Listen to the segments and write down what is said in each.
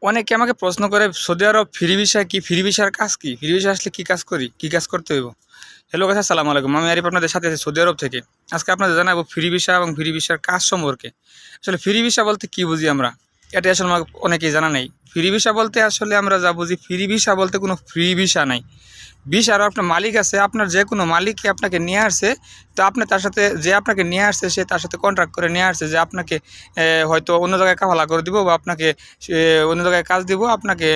অনেকে আমাকে প্রশ্ন করে সৌদি আরব ফ্রি ভিসা কি, ফ্রি ভিসার কাজ কি, ফ্রি ভিসা আসলে কী কাজ করি, কী কাজ করতে হইব। হ্যালো গাইস, আসসালামু আলাইকুম। আমি আরিফ আপনাদের সাথে আছি সৌদি আরব থেকে। আজকে আপনাদের জানাবো ফ্রি ভিসা এবং ফ্রি ভিসার কাজ সম্পর্কে। আসলে ফ্রি ভিসা বলতে কী বুঝি আমরা, এটা আসলে আমার অনেকেই জানা নেই। ফ্রি ভিসা বলতে আসলে আমরা যা বুঝি, ফ্রি ভিসা বলতে কোনো ফ্রি ভিসা নাই। ভিসার আপনার মালিক আছে, আপনার যে কোনো মালিকই আপনাকে নিয়ে আসছে, তো আপনি তার সাথে, যে আপনাকে নিয়ে আসছে সে তার সাথে কন্ট্রাক্ট করে নিয়ে আসছে যে আপনাকে হয়তো অন্য জায়গায় কাফালা করে দিব, বা আপনাকে অন্য জায়গায় কাজ দিব, আপনাকে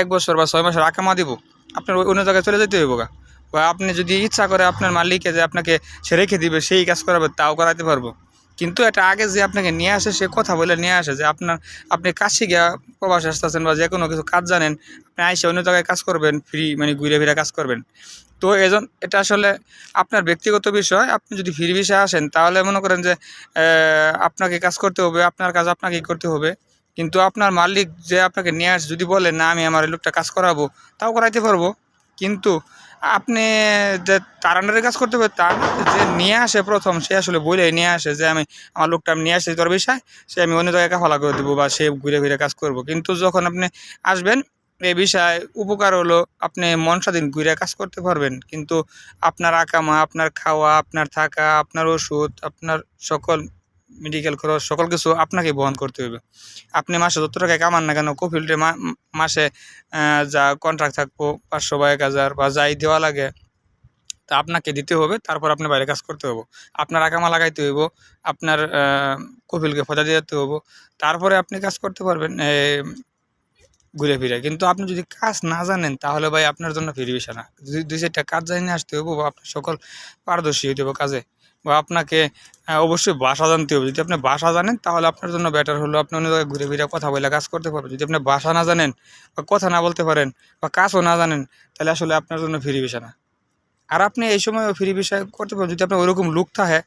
1 বছর বা 6 মাসের আকামা দিব, আপনার অন্য জায়গায় চলে যেতে হইব গা। বা আপনি যদি ইচ্ছা করে আপনার মালিককে যে আপনাকে সে রেখে দিবে, সেই কাজ করাবে, তাও করাতে পারবো। কিন্তু এটা আগে যে আপনাকে নিয়ে আসে সে কথা বলে নিয়ে আসে যে আপনি কাজ শিখে প্রবাসে আসতেছেন বা যে কোনো কিছু কাজ জানেন, আপনি আইসে অন্য জায়গায় কাজ করবেন, ফ্রি মানে ঘুরে ফিরে কাজ করবেন। তো এটা আসলে আপনার ব্যক্তিগত বিষয়। আপনি যদি ফ্রি ভিসায় আসেন তাহলে মনে করেন যে আপনাকে কাজ করতে হবে, আপনার কাজ আপনাকেই করতে হবে। কিন্তু আপনার মালিক যে আপনাকে নিয়ে আসে যদি বলে না আমি আমার এই লোকটা কাজ করাবো, তাও করাইতে পারবো। কিন্তু আপনি যে তার আন্ডারে কাজ করতে হবে তা না, যে নিয়ে আসে প্রথম সে আসলে বলে নিয়ে আসে যে আমার লোকটা আমি নিয়ে আসি তোর বিষয়, সে আমি অন্য জায়গায় কাফালা করে দেবো বা সে ঘুরে ফিরে কাজ করব। কিন্তু যখন আপনি আসবেন এই বিষয়ে উপকার হলো আপনি মন স্বাধীন ঘুরে কাজ করতে পারবেন। কিন্তু আপনার আকামা, আপনার খাওয়া, আপনার থাকা, আপনার ওষুধ, আপনার সকল মেডিকেল খরচ সকল কিছু আপনাকে বহন করতে হবে। আপনি মাসে যত টাকা কামান না কেন, কফিলটে মাসে যা কন্ট্রাক্ট থাকবো 500 বা 1000 বা যাই দেওয়া লাগে তা আপনাকে দিতে হবে। তারপর আপনি বাইরে কাজ করতে হবে, আপনার আকামা লাগাইতে হইব, আপনার কফিলকে ফজা দিতে হইব, তারপরে আপনি কাজ করতে পারবেন ঘুরে ফিরে। কিন্তু আপনি যদি কাজ না জানেন তাহলে ভাই আপনার জন্য ফ্রি ভিসা না। দুই চারটা কাজ জানিয়ে আসতে হবে, বা আপনার সকল পারদর্শী হইতে হবে কাজে, বা আপনাকে অবশ্যই ভাষা জানতে হবে। যদি আপনি ভাষা জানেন তাহলে আপনার জন্য বেটার হলো আপনি অন্য জায়গায় ঘুরে ফিরে কথা বলে কাজ করতে পারবেন। যদি আপনি ভাষা না জানেন বা কথা না বলতে পারেন বা কাজও না জানেন, তাহলে আসলে আপনার জন্য ফ্রি ভিসা না। আর আপনি এই সময় ফ্রি ভিসা করতে পারবেন যদি আপনার ওইরকম লোক থাকে,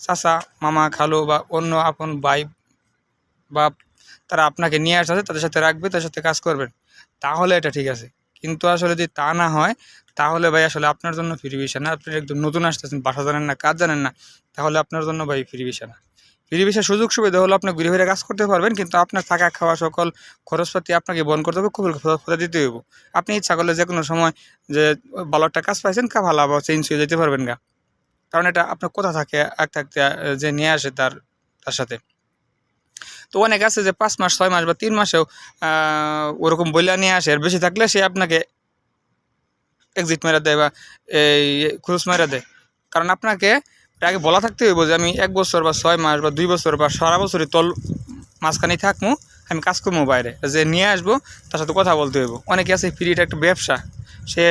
চাচা, মামা, খালু বা অন্য আপন ভাই বা তারা আপনাকে নিয়ে আসছে, তাদের সাথে রাখবে, তাদের সাথে কাজ করবেন, তাহলে এটা ঠিক আছে। কিন্তু আসলে যদি তা না হয় তাহলে ভাই আসলে আপনার জন্য ফ্রি ভিসা না। আপনি একদম নতুন আসতেছেন, ভাষা জানেন না, কাজ জানেন না, তাহলে আপনার জন্য ভাই ফ্রি ভিসা না। ফ্রি ভিসার সুযোগ সুবিধা হলো আপনি ঘুরে ফিরে কাজ করতে পারবেন, কিন্তু আপনার থাকা খাওয়া সকল খরচপাতি আপনাকে বহন করতে হবে, খুব খরচ দিতে হইব। আপনি ইচ্ছা করলে যে কোনো সময় যে ভালো একটা কাজ পাইছেন ভালো আবার চেঞ্জ হয়ে যেতে পারবেন গা। কারণ এটা আপনার কোথা থাকে এক থাকতে যে নিয়ে আসে তার সাথে। তো অনেক আছে যে 5 মাস, 6 মাস বা 3 মাসেও ওরকম বইলা নিয়ে আসে। আর বেশি থাকলে সে আপনাকে এক্সিট মেরে দেয় বা এই ক্রুজ মেরে দেয়। কারণ আপনাকে আগে বলা থাকতে হইব যে আমি 1 বছর বা 6 মাস বা 2 বছর বা সারা বছরই মাঝখানেই থাকবো, আমি কাজ করবো বাইরে, যে নিয়ে আসবো তার সাথে কথা বলতে হইব। অনেকে আছে ফ্রিটা একটা ব্যবসা, সে